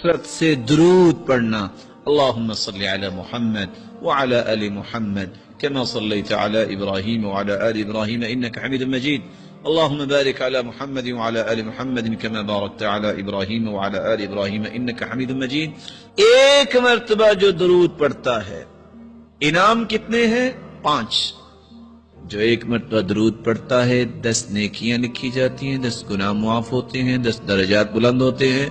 کثرت سے درود پڑھنا. اللہم صلی علی محمد وعلی آل محمد كما صليت على إبراهيم وعلى آل إبراهيم إنك حميد مجيد. اللهم بارك على محمد وعلى آل محمد كما باركت على إبراهيم وعلى آل إبراهيم إنك حميد مجيد. ایک مرتبہ جو درود پڑھتا ہے انعام کتنے ہیں؟ 5. جو ایک مرتبہ درود پڑھتا ہے 10 نیکیاں لکھی جاتی ہیں، 10 گناہ معاف ہوتے ہیں، 10 درجات بلند ہوتے ہیں،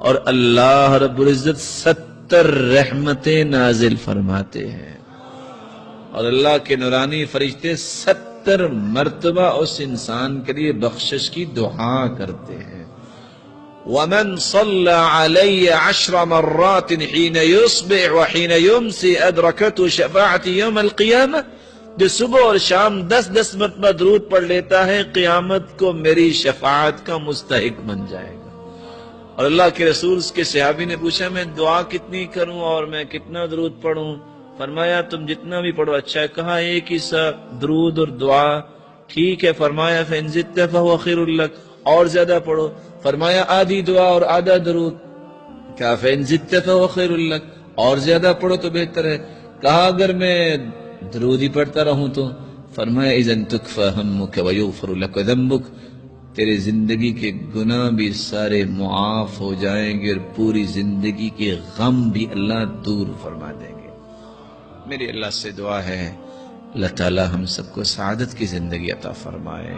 اور اللہ رب العزت 70 رحمتیں نازل فرماتے ہیں، اور اللہ کے نورانی فرشتے 70 مرتبہ اس انسان کے لیے بخشش کی دعا کرتے ہیں. وَمَنْ صَلَّى عَلَيَّ 10 مرات حين يصبح وحين يمسي أدركته شفاعتي يوم القيامة. جو صبح اور شام 10 مرتبہ درود پڑھ لیتا ہے قیامت کو میری شفاعت کا مستحق بن جائے گا. اور اللہ کے رسول کے صحابی نے پوچھا میں دعا کتنی کروں اور میں کتنا درود پڑھوں؟ فرمایا تم جتنا بھی پڑھو اچھا ہے. کہا ایک ہی سا درود اور دعا ٹھیک ہے. فرمایا فَإِن زِدْتَ فَهُوَ خَيْرٌ لَكَ، اور زیادہ پڑھو. فرمایا آدھی دعا اور آدھا درود. کہا فَإِن زِدْتَ فَهُوَ خَيْرٌ لَكَ، اور زیادہ پڑھو تو بہتر ہے. کہا اگر میں درود ہی پڑھتا رہوں تو؟ فرمایا اذن تکفى ہمک ویغفر لک ذنبک، تیرے زندگی کے گناہ بھی سارے معاف ہو جائیں گے اور پوری زندگی کے غم بھی اللہ دور فرما دیں گے. میری اللہ سے دعا ہے اللہ تعالی ہم سب کو سعادت کی زندگی عطا فرمائے.